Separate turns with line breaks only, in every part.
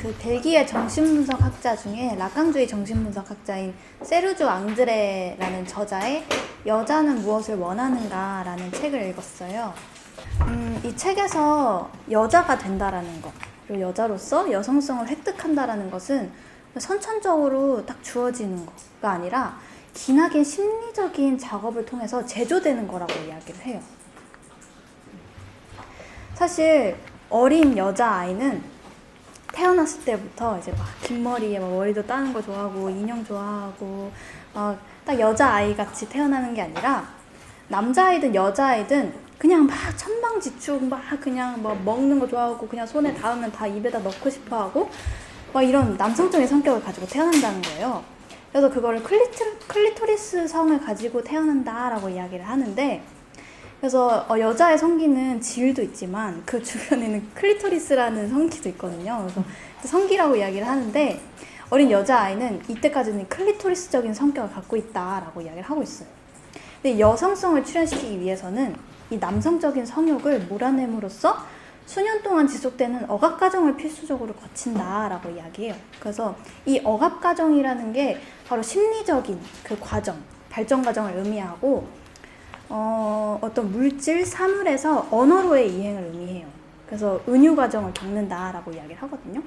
그 벨기에 정신분석학자 중에 라깡주의 정신분석학자인 세르주 앙드레라는 저자의 여자는 무엇을 원하는가라는 책을 읽었어요. 이 책에서 여자가 된다라는 것, 그리고 여자로서 여성성을 획득한다라는 것은 선천적으로 딱 주어지는 거가 아니라 기나긴 심리적인 작업을 통해서 제조되는 거라고 이야기를 해요. 사실 어린 여자아이는 태어났을 때부터 이제 막 긴 머리에 막 머리도 따는 거 좋아하고 인형 좋아하고 딱 여자아이 같이 태어나는 게 아니라 남자아이든 여자아이든 그냥 막 천방지축 막 그냥 뭐 먹는 거 좋아하고 그냥 손에 닿으면 다 입에다 넣고 싶어 하고 막 이런 남성적인 성격을 가지고 태어난다는 거예요. 그래서 그거를 클리토리스 성을 가지고 태어난다라고 이야기를 하는데, 그래서 여자의 성기는 질도 있지만 그 주변에는 클리토리스라는 성기도 있거든요. 그래서 성기라고 이야기를 하는데 어린 여자아이는 이때까지는 클리토리스적인 성격을 갖고 있다라고 이야기를 하고 있어요. 근데 여성성을 출현시키기 위해서는 이 남성적인 성욕을 몰아냄으로써 수년 동안 지속되는 억압 과정을 필수적으로 거친다라고 이야기해요. 그래서 이 억압 과정이라는 게 바로 심리적인 그 과정, 발전 과정을 의미하고 어떤 물질, 사물에서 언어로의 이행을 의미해요. 그래서 은유 과정을 겪는다라고 이야기를 하거든요.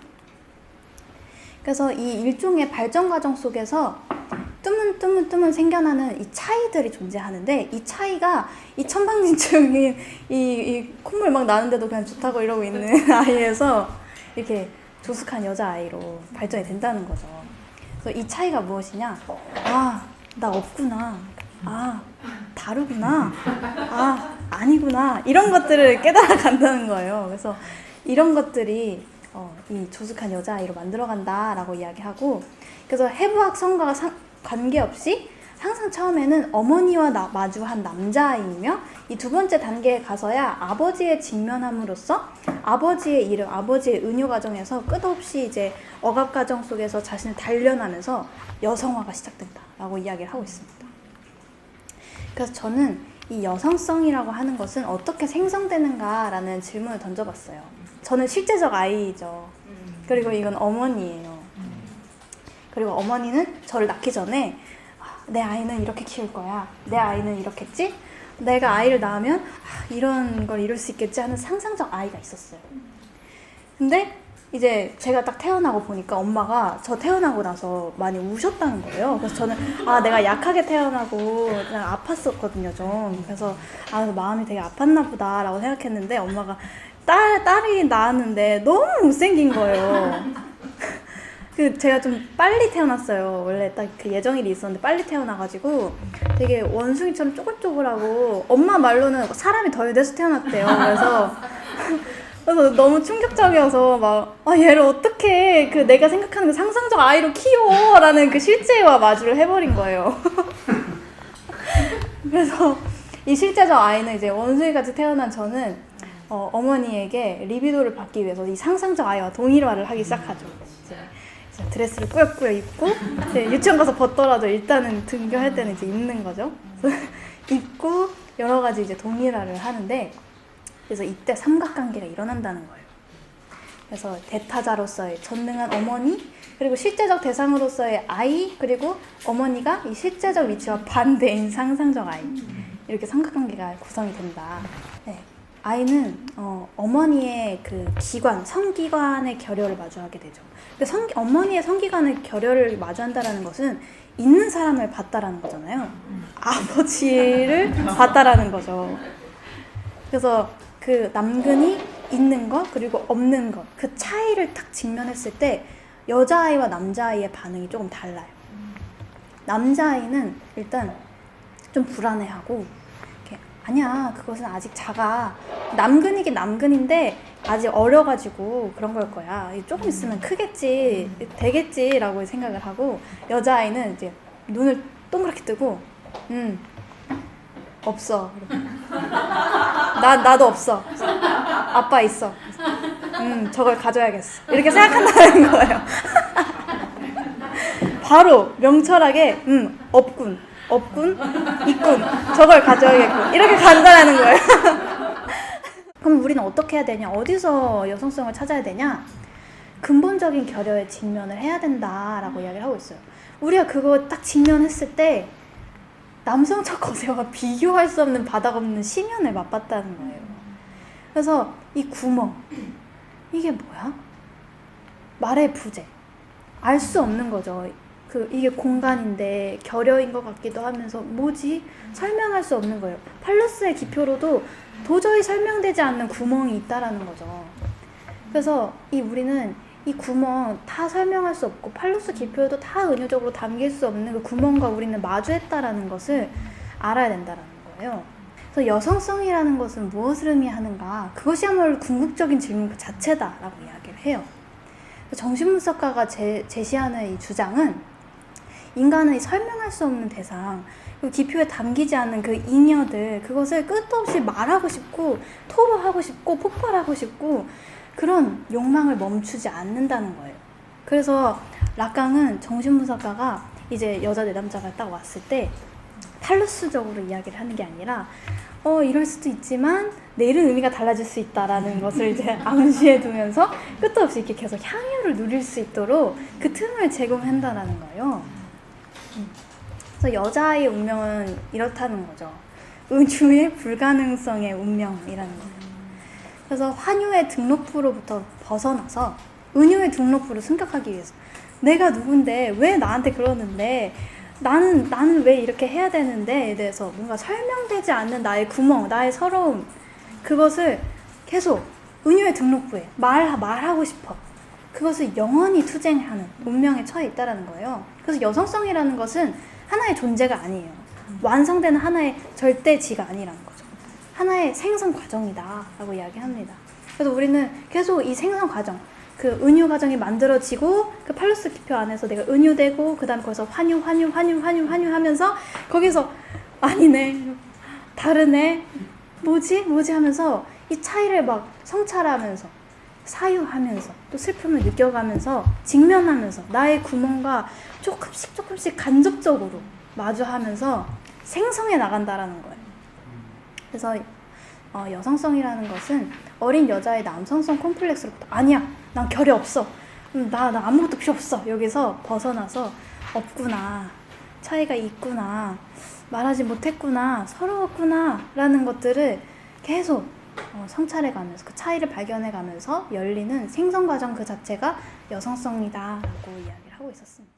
그래서 이 일종의 발전 과정 속에서 뜨문 생겨나는 이 차이들이 존재하는데, 이 차이가 이 천방지축인 이 콧물 막 나는데도 그냥 좋다고 이러고 있는 아이에서 이렇게 조숙한 여자아이로 발전이 된다는 거죠. 그래서 이 차이가 무엇이냐? 나 없구나. 다르구나. 아니구나. 이런 것들을 깨달아 간다는 거예요. 그래서 이런 것들이 이 조숙한 여자아이로 만들어간다라고 이야기하고, 그래서 해부학 성과가 관계없이 항상 처음에는 어머니와 마주한 남자아이이며 이 두 번째 단계에 가서야 아버지에 직면함으로써 아버지의 이름, 아버지의 은유 과정에서 끝없이 이제 억압 과정 속에서 자신을 단련하면서 여성화가 시작된다라고 이야기를 하고 있습니다. 그래서 저는 이 여성성이라고 하는 것은 어떻게 생성되는가라는 질문을 던져봤어요. 저는 실제적 아이죠. 그리고 이건 어머니예요. 그리고 어머니는 저를 낳기 전에 내 아이는 이렇게 키울 거야. 내 아이는 이렇겠지? 내가 아이를 낳으면 이런 걸 이룰 수 있겠지 하는 상상적 아이가 있었어요. 근데 이제 제가 딱 태어나고 보니까 엄마가 저 태어나고 나서 많이 우셨다는 거예요. 그래서 저는 내가 약하게 태어나고 그냥 아팠었거든요, 좀. 그래서 마음이 되게 아팠나 보다라고 생각했는데 엄마가 딸이 낳았는데 너무 못생긴 거예요. 제가 좀 빨리 태어났어요. 원래 딱 그 예정일이 있었는데 빨리 태어나가지고 되게 원숭이처럼 쪼글쪼글하고 엄마 말로는 사람이 덜 돼서 태어났대요. 그래서 너무 충격적이어서 얘를 어떻게 내가 생각하는 그 상상적 아이로 키워라는 그 실제와 마주를 해버린 거예요. 그래서 이 실제적 아이는 이제 원숭이같이 태어난 저는 어머니에게 리비도를 받기 위해서 이 상상적 아이와 동일화를 하기 시작하죠. 이제 드레스를 꾸역꾸역 입고 유치원 가서 벗더라도 일단은 등교할 때는 이제 입는 거죠. 입고 여러 가지 이제 동일화를 하는데, 그래서 이때 삼각관계가 일어난다는 거예요. 그래서 대타자로서의 전능한 어머니, 그리고 실제적 대상으로서의 아이, 그리고 어머니가 이 실제적 위치와 반대인 상상적 아이, 이렇게 삼각관계가 구성이 된다. 네. 아이는 어머니의 그 기관, 성기관의 결여를 마주하게 되죠. 근데 어머니의 성기관의 결여를 마주한다라는 것은 있는 사람을 봤다라는 거잖아요. 아버지를 봤다라는 거죠. 그래서 그 남근이 있는 것 그리고 없는 것, 그 차이를 딱 직면했을 때 여자아이와 남자아이의 반응이 조금 달라요. 남자아이는 일단 좀 불안해하고, 아니야, 그것은 아직 작아. 남근이긴 남근인데 아직 어려가지고 그런 걸 거야. 조금 있으면 크겠지, 되겠지라고 생각을 하고, 여자아이는 이제 눈을 동그랗게 뜨고 없어. 나도 없어. 아빠 있어. 저걸 가져야겠어. 이렇게 생각한다는 거예요. 바로 명철하게 없군, 있군, 저걸 가져야겠군, 이렇게 간다라는 거예요. 그럼 우리는 어떻게 해야 되냐? 어디서 여성성을 찾아야 되냐? 근본적인 결여에 직면을 해야 된다라고 이야기를 하고 있어요. 우리가 그거 딱 직면했을 때 남성적 거세와 비교할 수 없는 바닥 없는 심연을 맛봤다는 거예요. 그래서 이 구멍, 이게 뭐야? 말의 부재. 알 수 없는 거죠. 이게 공간인데 결여인 것 같기도 하면서 뭐지? 설명할 수 없는 거예요. 팔러스의 기표로도 도저히 설명되지 않는 구멍이 있다라는 거죠. 그래서 우리는 이 구멍 다 설명할 수 없고 팔러스 기표에도 다 은유적으로 담길 수 없는 그 구멍과 우리는 마주했다라는 것을 알아야 된다라는 거예요. 그래서 여성성이라는 것은 무엇을 의미하는가? 그것이야말로 궁극적인 질문 그 자체다라고 이야기를 해요. 정신분석가가 제시하는 이 주장은 인간의 설명할 수 없는 대상, 그 기표에 담기지 않는 그 잉여들, 그것을 끝없이 말하고 싶고 토로하고 싶고 폭발하고 싶고 그런 욕망을 멈추지 않는다는 거예요. 그래서 락강은 정신분석가가 이제 여자 내담자가 딱 왔을 때 팔러스적으로 이야기를 하는 게 아니라 이럴 수도 있지만 내일은 의미가 달라질 수 있다라는 것을 이제 암시해 두면서 끝도 없이 이렇게 계속 향유를 누릴 수 있도록 그 틈을 제공한다라는 거예요. 그래서 여자의 운명은 이렇다는 거죠. 은유의 불가능성의 운명이라는 거예요. 그래서 환유의 등록부로부터 벗어나서 은유의 등록부를 승격하기 위해서 내가 누군데 왜 나한테 그러는데 나는 왜 이렇게 해야 되는데에 대해서 뭔가 설명되지 않는 나의 구멍, 나의 서러움, 그것을 계속 은유의 등록부에 말하고 싶어. 그것을 영원히 투쟁하는 운명에 처해 있다는 거예요. 그래서 여성성이라는 것은 하나의 존재가 아니에요. 완성되는 하나의 절대지가 아니라는 거죠. 하나의 생성 과정이다라고 이야기합니다. 그래서 우리는 계속 이 생성 과정, 그 은유 과정이 만들어지고 그 팔러스 기표 안에서 내가 은유되고 그 다음에 거기서 환유 하면서 거기서 아니네, 다르네, 뭐지 하면서 이 차이를 막 성찰하면서 사유하면서 또 슬픔을 느껴가면서 직면하면서 나의 구멍과 조금씩 간접적으로 마주하면서 생성해 나간다라는 거예요. 그래서 여성성이라는 것은 어린 여자의 남성성 콤플렉스로부터 아니야, 난 결이 없어, 나 아무것도 필요 없어, 여기서 벗어나서 없구나, 차이가 있구나, 말하지 못했구나, 서러웠구나 라는 것들을 계속 성찰해가면서 그 차이를 발견해가면서 열리는 생성과정 그 자체가 여성성이다 라고 이야기를 하고 있었습니다.